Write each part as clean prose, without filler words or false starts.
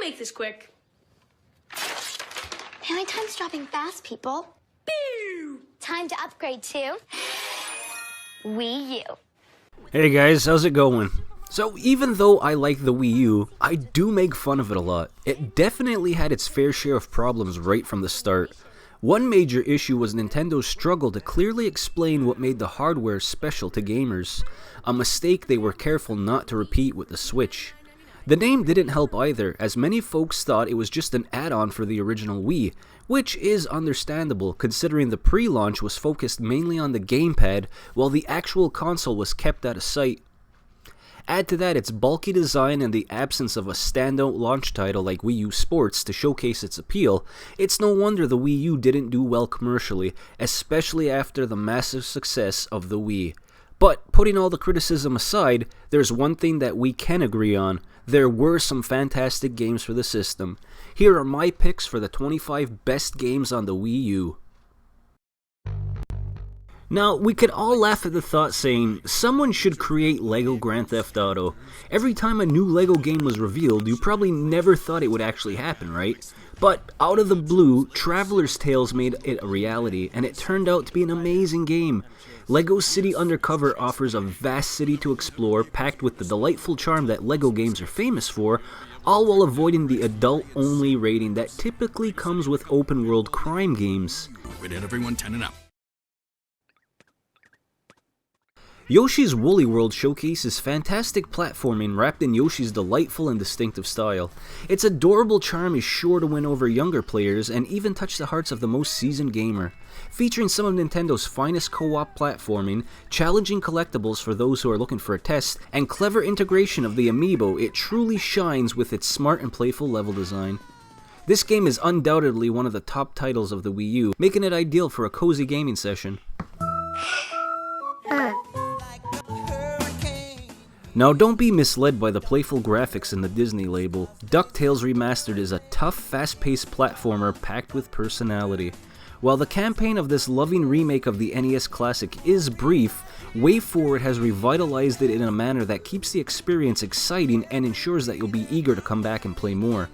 make this quick. Family time's dropping fast, people. Pew! Time to upgrade to Wii U. Hey guys, how's it going? So even though I like the Wii U, I do make fun of it a lot. It definitely had its fair share of problems right from the start. One major issue was Nintendo's struggle to clearly explain what made the hardware special to gamers, a mistake they were careful not to repeat with the Switch. The name didn't help either, as many folks thought it was just an add-on for the original Wii, which is understandable considering the pre-launch was focused mainly on the gamepad while the actual console was kept out of sight. Add to that its bulky design and the absence of a standout launch title like Wii U Sports to showcase its appeal, it's no wonder the Wii U didn't do well commercially, especially after the massive success of the Wii. But putting all the criticism aside, there's one thing that we can agree on. There were some fantastic games for the system. Here are my picks for the 25 best games on the Wii U. Now, we could all laugh at the thought saying, someone should create LEGO Grand Theft Auto. Every time a new LEGO game was revealed, you probably never thought it would actually happen, right? But out of the blue, Traveler's Tales made it a reality, and it turned out to be an amazing game. LEGO City Undercover offers a vast city to explore, packed with the delightful charm that LEGO games are famous for, all while avoiding the adult-only rating that typically comes with open-world crime games. Rated everyone 10 and up. Yoshi's Woolly World showcases fantastic platforming wrapped in Yoshi's delightful and distinctive style. Its adorable charm is sure to win over younger players and even touch the hearts of the most seasoned gamer. Featuring some of Nintendo's finest co-op platforming, challenging collectibles for those who are looking for a test, and clever integration of the amiibo, it truly shines with its smart and playful level design. This game is undoubtedly one of the top titles of the Wii U, making it ideal for a cozy gaming session. Now don't be misled by the playful graphics in the Disney label. DuckTales Remastered is a tough, fast-paced platformer packed with personality. While the campaign of this loving remake of the NES classic is brief, WayForward has revitalized it in a manner that keeps the experience exciting and ensures that you'll be eager to come back and play more.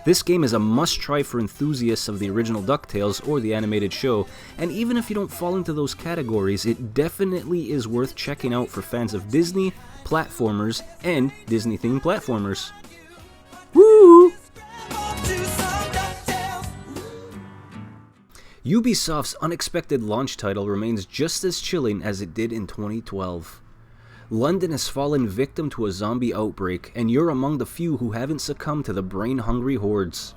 This game is a must-try for enthusiasts of the original DuckTales or the animated show, and even if you don't fall into those categories, it definitely is worth checking out for fans of Disney, platformers, and Disney-themed platformers. Woo! Ubisoft's unexpected launch title remains just as chilling as it did in 2012. London has fallen victim to a zombie outbreak, and you're among the few who haven't succumbed to the brain-hungry hordes.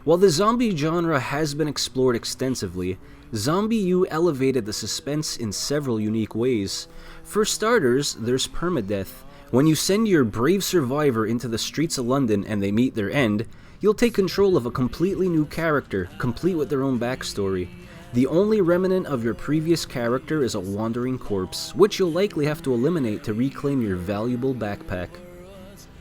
While the zombie genre has been explored extensively, Zombie U elevated the suspense in several unique ways. For starters, there's permadeath. When you send your brave survivor into the streets of London and they meet their end, you'll take control of a completely new character, complete with their own backstory. The only remnant of your previous character is a wandering corpse, which you'll likely have to eliminate to reclaim your valuable backpack.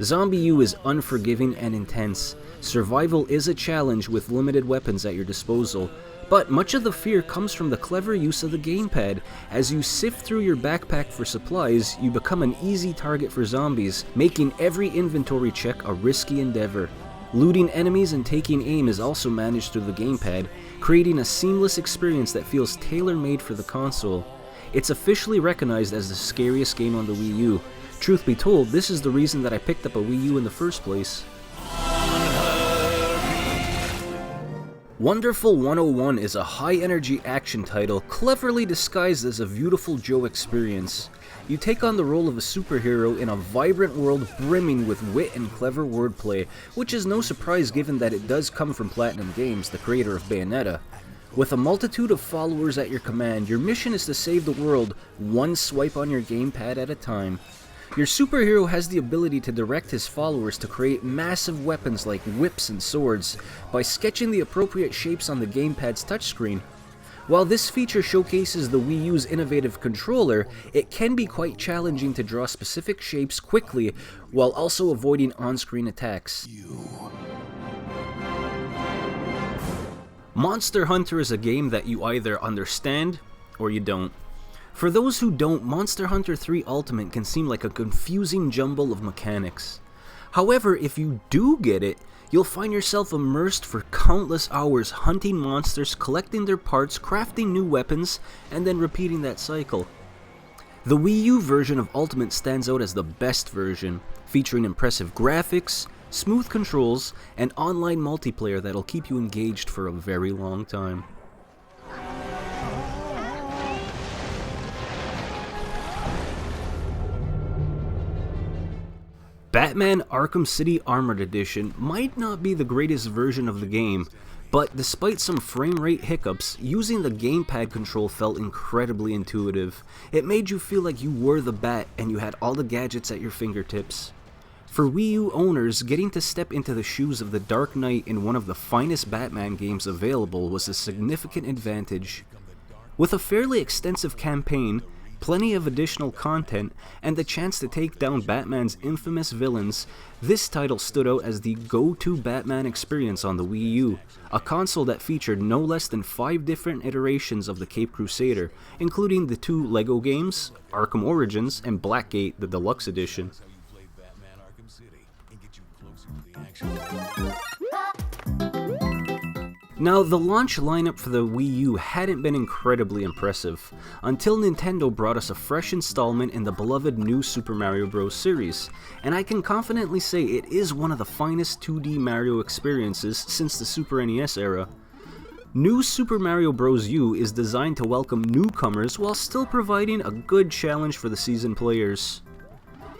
Zombie U is unforgiving and intense. Survival is a challenge with limited weapons at your disposal, but much of the fear comes from the clever use of the gamepad. As you sift through your backpack for supplies, you become an easy target for zombies, making every inventory check a risky endeavor. Looting enemies and taking aim is also managed through the gamepad, creating a seamless experience that feels tailor-made for the console. It's officially recognized as the scariest game on the Wii U. Truth be told, this is the reason that I picked up a Wii U in the first place. Wonderful 101 is a high-energy action title cleverly disguised as a Beautiful Joe experience. You take on the role of a superhero in a vibrant world brimming with wit and clever wordplay, which is no surprise given that it does come from Platinum Games, the creator of Bayonetta. With a multitude of followers at your command, your mission is to save the world, one swipe on your gamepad at a time. Your superhero has the ability to direct his followers to create massive weapons like whips and swords by sketching the appropriate shapes on the gamepad's touchscreen. While this feature showcases the Wii U's innovative controller, it can be quite challenging to draw specific shapes quickly while also avoiding on-screen attacks. Monster Hunter is a game that you either understand or you don't. For those who don't, Monster Hunter 3 Ultimate can seem like a confusing jumble of mechanics. However, if you do get it, you'll find yourself immersed for countless hours hunting monsters, collecting their parts, crafting new weapons, and then repeating that cycle. The Wii U version of Ultimate stands out as the best version, featuring impressive graphics, smooth controls, and online multiplayer that'll keep you engaged for a very long time. Batman Arkham City Armored Edition might not be the greatest version of the game, but despite some frame rate hiccups, using the gamepad control felt incredibly intuitive. It made you feel like you were the Bat and you had all the gadgets at your fingertips. For Wii U owners, getting to step into the shoes of the Dark Knight in one of the finest Batman games available was a significant advantage. With a fairly extensive campaign, plenty of additional content, and the chance to take down Batman's infamous villains, this title stood out as the go-to Batman experience on the Wii U, a console that featured no less than 5 different iterations of the Caped Crusader, including the 2 LEGO games, Arkham Origins, and Blackgate, the Deluxe Edition. Now, the launch lineup for the Wii U hadn't been incredibly impressive, until Nintendo brought us a fresh installment in the beloved new Super Mario Bros. Series, and I can confidently say it is one of the finest 2D Mario experiences since the Super NES era. New Super Mario Bros. U is designed to welcome newcomers while still providing a good challenge for the seasoned players.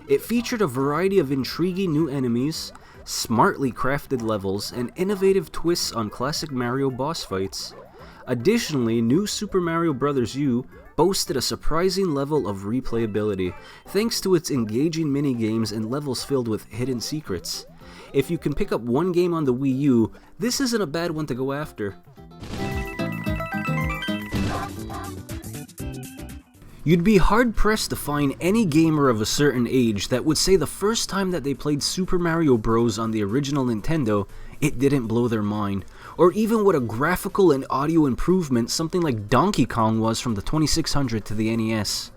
It featured a variety of intriguing new enemies, smartly crafted levels, and innovative twists on classic Mario boss fights. Additionally, new Super Mario Bros. U boasted a surprising level of replayability, thanks to its engaging minigames and levels filled with hidden secrets. If you can pick up one game on the Wii U, this isn't a bad one to go after. You'd be hard-pressed to find any gamer of a certain age that would say the first time that they played Super Mario Bros. On the original Nintendo, it didn't blow their mind, or even what a graphical and audio improvement something like Donkey Kong was from the 2600 to the NES.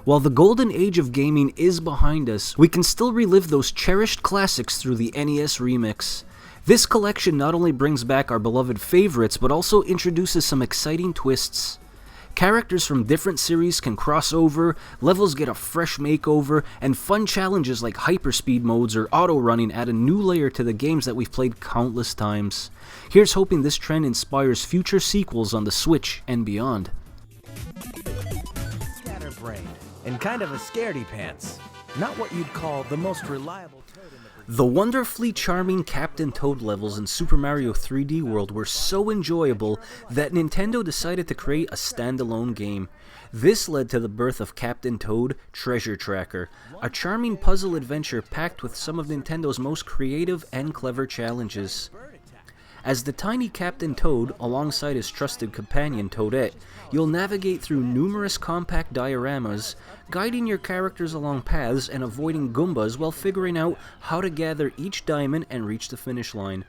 While the golden age of gaming is behind us, we can still relive those cherished classics through the NES remix. This collection not only brings back our beloved favorites, but also introduces some exciting twists. Characters from different series can cross over, levels get a fresh makeover, and fun challenges like hyperspeed modes or auto running add a new layer to the games that we've played countless times. Here's hoping this trend inspires future sequels on the Switch and beyond. Scatterbrained and kind of a scaredy pants. Not what you'd call the most reliable toad in the The wonderfully charming Captain Toad levels in Super Mario 3D World were so enjoyable that Nintendo decided to create a standalone game. This led to the birth of Captain Toad Treasure Tracker, a charming puzzle adventure packed with some of Nintendo's most creative and clever challenges. As the tiny Captain Toad, alongside his trusted companion Toadette, you'll navigate through numerous compact dioramas, guiding your characters along paths and avoiding Goombas while figuring out how to gather each diamond and reach the finish line.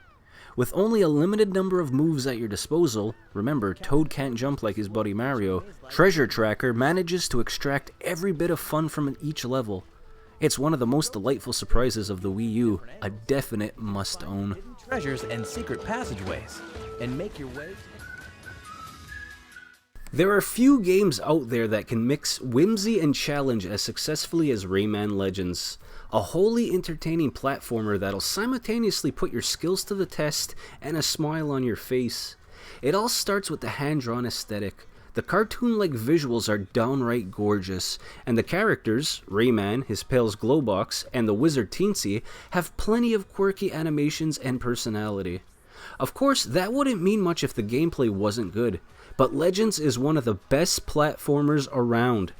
With only a limited number of moves at your disposal, remember Toad can't jump like his buddy Mario, Treasure Tracker manages to extract every bit of fun from each level. It's one of the most delightful surprises of the Wii U, a definite must-own. treasures and secret passageways, and make your way. There are few games out there that can mix whimsy and challenge as successfully as Rayman Legends, a wholly entertaining platformer that'll simultaneously put your skills to the test and a smile on your face. It all starts with the hand-drawn aesthetic. The cartoon-like visuals are downright gorgeous, and the characters, Rayman, his pals Glowbox, and the wizard Teensy, have plenty of quirky animations and personality. Of course, that wouldn't mean much if the gameplay wasn't good, but Legends is one of the best platformers around.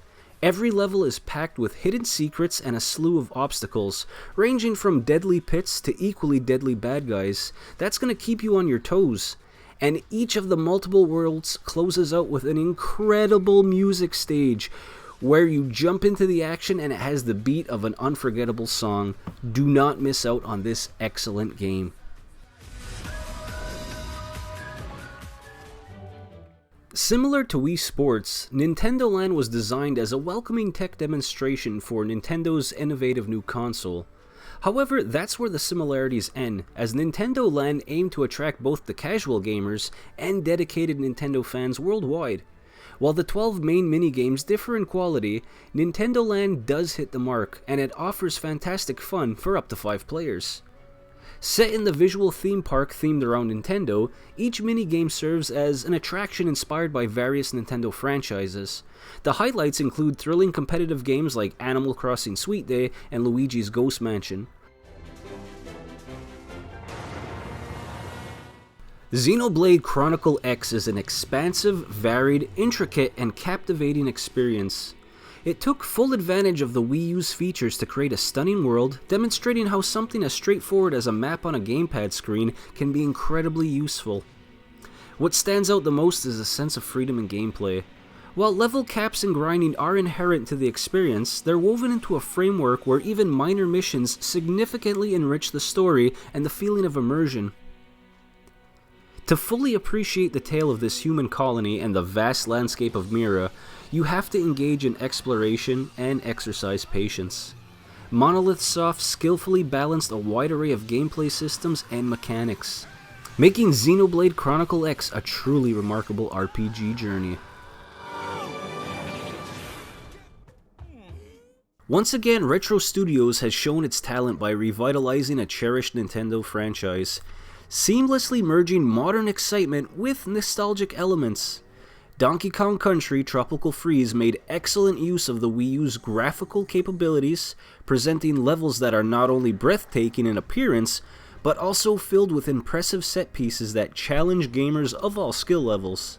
Every level is packed with hidden secrets and a slew of obstacles, ranging from deadly pits to equally deadly bad guys. That's going to keep you on your toes. And each of the multiple worlds closes out with an incredible music stage where you jump into the action and it has the beat of an unforgettable song. Do not miss out on this excellent game. Similar to Wii Sports, Nintendo Land was designed as a welcoming tech demonstration for Nintendo's innovative new console. However, that's where the similarities end, as Nintendo Land aimed to attract both the casual gamers and dedicated Nintendo fans worldwide. While the 12 main minigames differ in quality, Nintendo Land does hit the mark, and it offers fantastic fun for up to 5 players. Set in the visual theme park themed around Nintendo, each minigame serves as an attraction inspired by various Nintendo franchises. The highlights include thrilling competitive games like Animal Crossing Sweet Day and Luigi's Ghost Mansion. Xenoblade Chronicle X is an expansive, varied, intricate, and captivating experience. It took full advantage of the Wii U's features to create a stunning world, demonstrating how something as straightforward as a map on a gamepad screen can be incredibly useful. What stands out the most is a sense of freedom in gameplay. While level caps and grinding are inherent to the experience, they're woven into a framework where even minor missions significantly enrich the story and the feeling of immersion. To fully appreciate the tale of this human colony and the vast landscape of Mira, you have to engage in exploration and exercise patience. Monolith Soft skillfully balanced a wide array of gameplay systems and mechanics, making Xenoblade Chronicle X a truly remarkable RPG journey. Once again, Retro Studios has shown its talent by revitalizing a cherished Nintendo franchise, seamlessly merging modern excitement with nostalgic elements. Donkey Kong Country Tropical Freeze made excellent use of the Wii U's graphical capabilities, presenting levels that are not only breathtaking in appearance, but also filled with impressive set pieces that challenge gamers of all skill levels.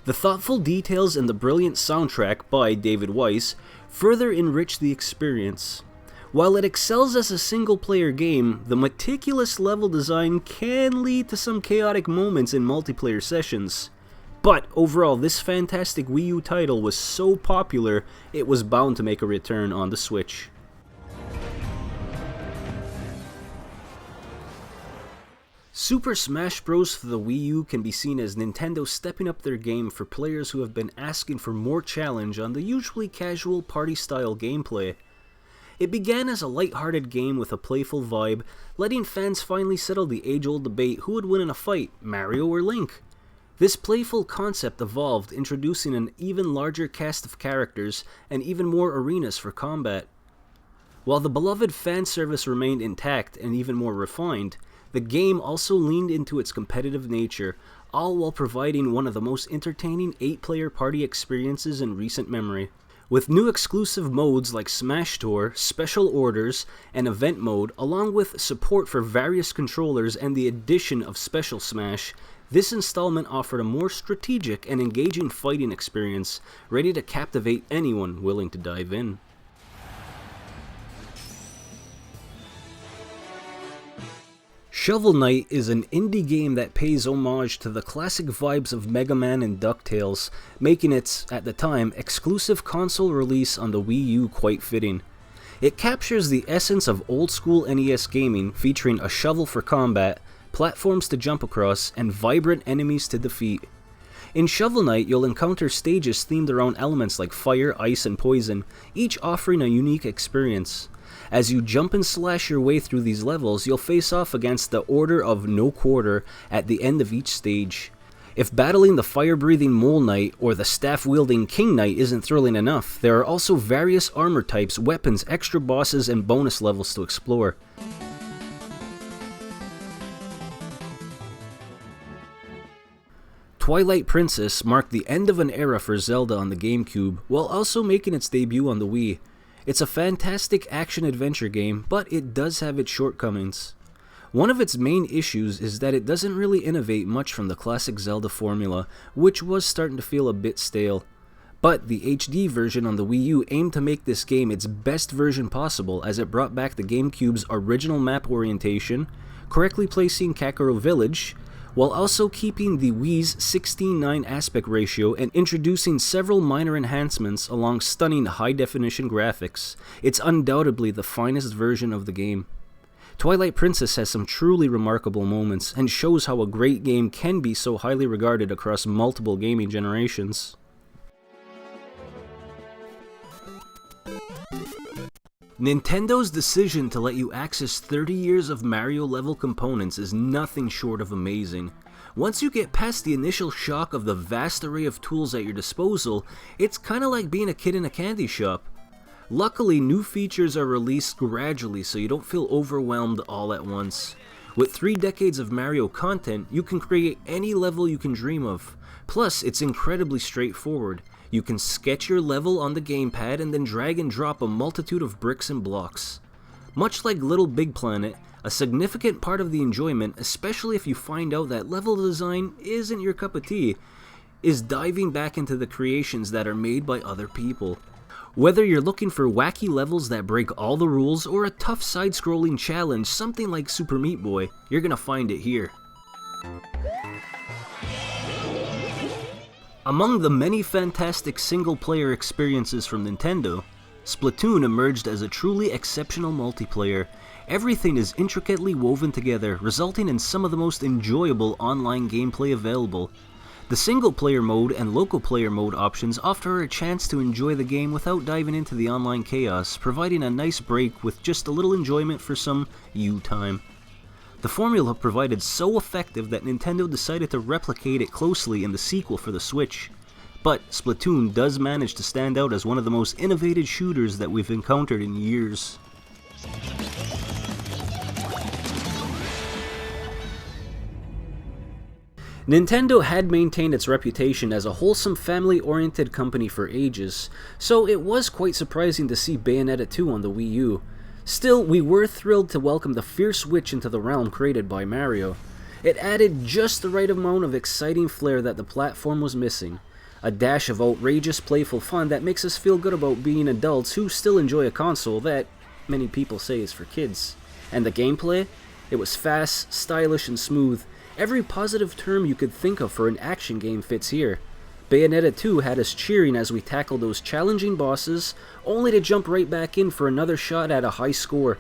The thoughtful details and the brilliant soundtrack by David Weiss further enrich the experience. While it excels as a single-player game, the meticulous level design can lead to some chaotic moments in multiplayer sessions. But overall, this fantastic Wii U title was so popular, it was bound to make a return on the Switch. Super Smash Bros. For the Wii U can be seen as Nintendo stepping up their game for players who have been asking for more challenge on the usually casual party-style gameplay. It began as a light-hearted game with a playful vibe, letting fans finally settle the age-old debate who would win in a fight, Mario or Link. This playful concept evolved, introducing an even larger cast of characters and even more arenas for combat. While the beloved fan service remained intact and even more refined, the game also leaned into its competitive nature, all while providing one of the most entertaining 8-player party experiences in recent memory. With new exclusive modes like Smash Tour, Special Orders, and Event Mode, along with support for various controllers and the addition of Special Smash, this installment offered a more strategic and engaging fighting experience, ready to captivate anyone willing to dive in. Shovel Knight is an indie game that pays homage to the classic vibes of Mega Man and DuckTales, making its, at the time, exclusive console release on the Wii U quite fitting. It captures the essence of old-school NES gaming, featuring a shovel for combat, platforms to jump across, and vibrant enemies to defeat. In Shovel Knight, you'll encounter stages themed around elements like fire, ice, and poison, each offering a unique experience. As you jump and slash your way through these levels, you'll face off against the Order of No Quarter at the end of each stage. If battling the fire-breathing Mole Knight or the staff-wielding King Knight isn't thrilling enough, there are also various armor types, weapons, extra bosses, and bonus levels to explore. Twilight Princess marked the end of an era for Zelda on the GameCube, while also making its debut on the Wii. It's a fantastic action-adventure game, but it does have its shortcomings. One of its main issues is that it doesn't really innovate much from the classic Zelda formula, which was starting to feel a bit stale. But the HD version on the Wii U aimed to make this game its best version possible, as it brought back the GameCube's original map orientation, correctly placing Kakarot Village, while also keeping the Wii's 16:9 aspect ratio and introducing several minor enhancements along stunning high-definition graphics. It's undoubtedly the finest version of the game. Twilight Princess has some truly remarkable moments and shows how a great game can be so highly regarded across multiple gaming generations. Nintendo's decision to let you access 30 years of Mario level components is nothing short of amazing. Once you get past the initial shock of the vast array of tools at your disposal, it's kinda like being a kid in a candy shop. Luckily, new features are released gradually so you don't feel overwhelmed all at once. With 3 decades of Mario content, you can create any level you can dream of. Plus, it's incredibly straightforward. You can sketch your level on the gamepad and then drag and drop a multitude of bricks and blocks. Much like Little Big Planet, a significant part of the enjoyment, especially if you find out that level design isn't your cup of tea, is diving back into the creations that are made by other people. Whether you're looking for wacky levels that break all the rules or a tough side-scrolling challenge, something like Super Meat Boy, you're gonna find it here. Among the many fantastic single-player experiences from Nintendo, Splatoon emerged as a truly exceptional multiplayer. Everything is intricately woven together, resulting in some of the most enjoyable online gameplay available. The single-player mode and local player mode options offer a chance to enjoy the game without diving into the online chaos, providing a nice break with just a little enjoyment for some you time. The formula provided so effective that Nintendo decided to replicate it closely in the sequel for the Switch. But Splatoon does manage to stand out as one of the most innovative shooters that we've encountered in years. Nintendo had maintained its reputation as a wholesome family-oriented company for ages, so it was quite surprising to see Bayonetta 2 on the Wii U. Still, we were thrilled to welcome the fierce witch into the realm created by Mario. It added just the right amount of exciting flair that the platform was missing. A dash of outrageous, playful fun that makes us feel good about being adults who still enjoy a console that many people say is for kids. And the gameplay? It was fast, stylish, and smooth. Every positive term you could think of for an action game fits here. Bayonetta 2 had us cheering as we tackled those challenging bosses, only to jump right back in for another shot at a high score.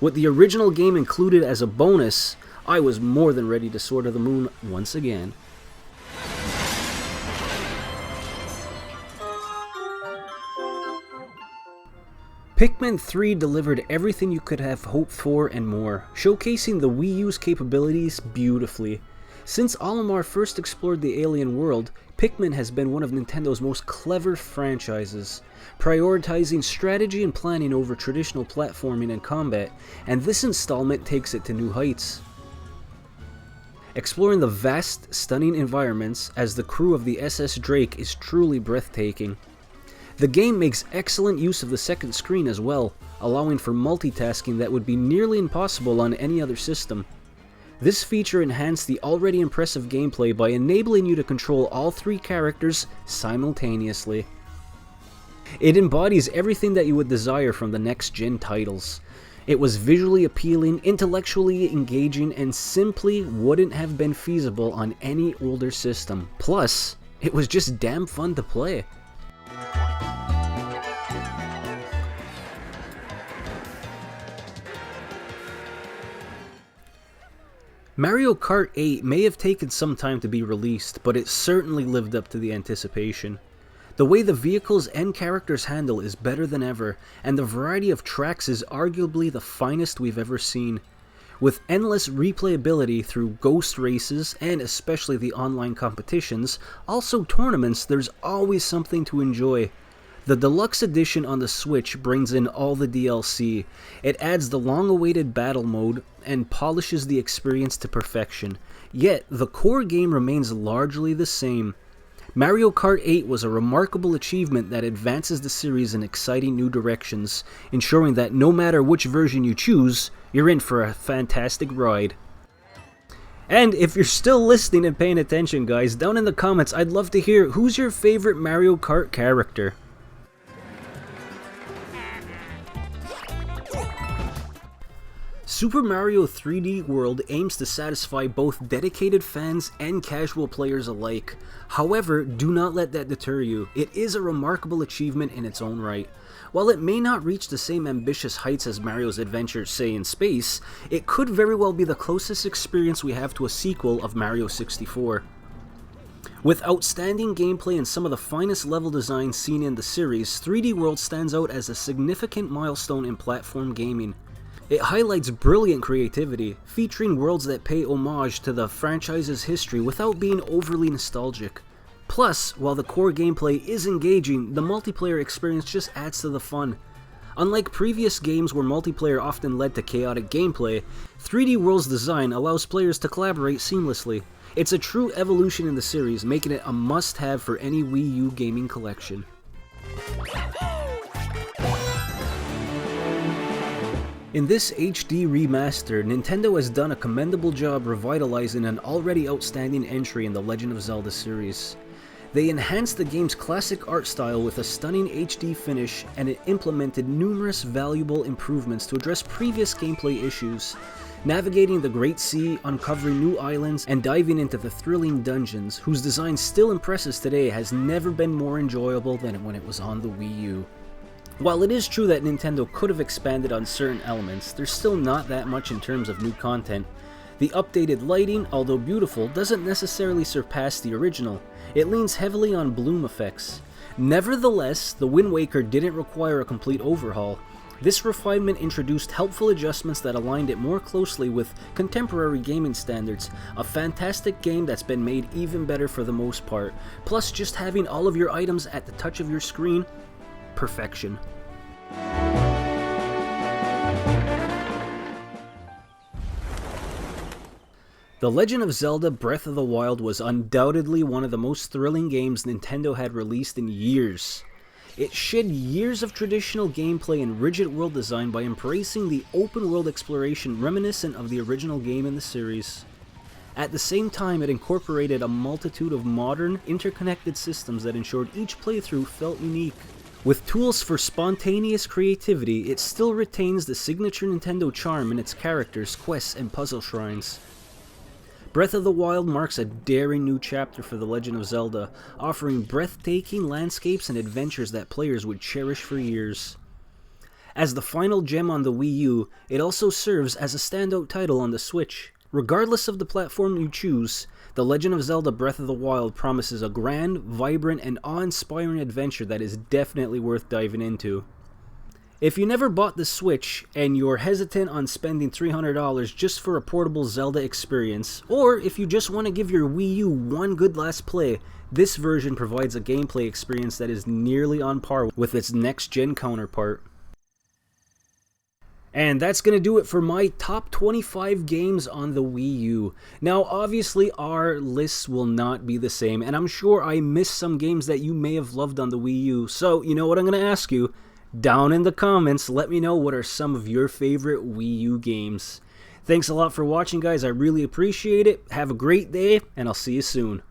With the original game included as a bonus, I was more than ready to soar to the moon once again. Pikmin 3 delivered everything you could have hoped for and more, showcasing the Wii U's capabilities beautifully. Since Olimar first explored the alien world, Pikmin has been one of Nintendo's most clever franchises, prioritizing strategy and planning over traditional platforming and combat, and this installment takes it to new heights. Exploring the vast, stunning environments as the crew of the SS Drake is truly breathtaking. The game makes excellent use of the second screen as well, allowing for multitasking that would be nearly impossible on any other system. This feature enhanced the already impressive gameplay by enabling you to control all 3 characters simultaneously. It embodies everything that you would desire from the next-gen titles. It was visually appealing, intellectually engaging, and simply wouldn't have been feasible on any older system. Plus, it was just damn fun to play. Mario Kart 8 may have taken some time to be released, but it certainly lived up to the anticipation. The way the vehicles and characters handle is better than ever, and the variety of tracks is arguably the finest we've ever seen. With endless replayability through ghost races, and especially the online competitions, also tournaments, there's always something to enjoy. The deluxe edition on the Switch brings in all the DLC. It adds the long-awaited battle mode and polishes the experience to perfection. Yet, the core game remains largely the same. Mario Kart 8 was a remarkable achievement that advances the series in exciting new directions, ensuring that no matter which version you choose, you're in for a fantastic ride. And if you're still listening and paying attention, guys, down in the comments, I'd love to hear who's your favorite Mario Kart character. Super Mario 3D World aims to satisfy both dedicated fans and casual players alike. However, do not let that deter you. It is a remarkable achievement in its own right. While it may not reach the same ambitious heights as Mario's adventures, say, in space, it could very well be the closest experience we have to a sequel of Mario 64. With outstanding gameplay and some of the finest level design seen in the series, 3D World stands out as a significant milestone in platform gaming. It highlights brilliant creativity, featuring worlds that pay homage to the franchise's history without being overly nostalgic. Plus, while the core gameplay is engaging, the multiplayer experience just adds to the fun. Unlike previous games where multiplayer often led to chaotic gameplay, 3D World's design allows players to collaborate seamlessly. It's a true evolution in the series, making it a must-have for any Wii U gaming collection. In this HD remaster, Nintendo has done a commendable job revitalizing an already outstanding entry in the Legend of Zelda series. They enhanced the game's classic art style with a stunning HD finish, and it implemented numerous valuable improvements to address previous gameplay issues. Navigating the Great Sea, uncovering new islands, and diving into the thrilling dungeons, whose design still impresses today, has never been more enjoyable than when it was on the Wii U. While it is true that Nintendo could have expanded on certain elements, there's still not that much in terms of new content. The updated lighting, although beautiful, doesn't necessarily surpass the original. It leans heavily on bloom effects. Nevertheless, the Wind Waker didn't require a complete overhaul. This refinement introduced helpful adjustments that aligned it more closely with contemporary gaming standards, a fantastic game that's been made even better for the most part, plus just having all of your items at the touch of your screen, perfection. The Legend of Zelda Breath of the Wild was undoubtedly one of the most thrilling games Nintendo had released in years. It shed years of traditional gameplay and rigid world design by embracing the open world exploration reminiscent of the original game in the series. At the same time, it incorporated a multitude of modern, interconnected systems that ensured each playthrough felt unique. With tools for spontaneous creativity, it still retains the signature Nintendo charm in its characters, quests, and puzzle shrines. Breath of the Wild marks a daring new chapter for The Legend of Zelda, offering breathtaking landscapes and adventures that players would cherish for years. As the final gem on the Wii U, it also serves as a standout title on the Switch. Regardless of the platform you choose, The Legend of Zelda Breath of the Wild promises a grand, vibrant, and awe-inspiring adventure that is definitely worth diving into. If you never bought the Switch and you're hesitant on spending $300 just for a portable Zelda experience, or if you just want to give your Wii U one good last play, this version provides a gameplay experience that is nearly on par with its next-gen counterpart. And that's going to do it for my top 25 games on the Wii U. Now, obviously, our lists will not be the same, and I'm sure I missed some games that you may have loved on the Wii U. So, you know what I'm going to ask you? Down in the comments, let me know what are some of your favorite Wii U games. Thanks a lot for watching, guys. I really appreciate it. Have a great day, and I'll see you soon.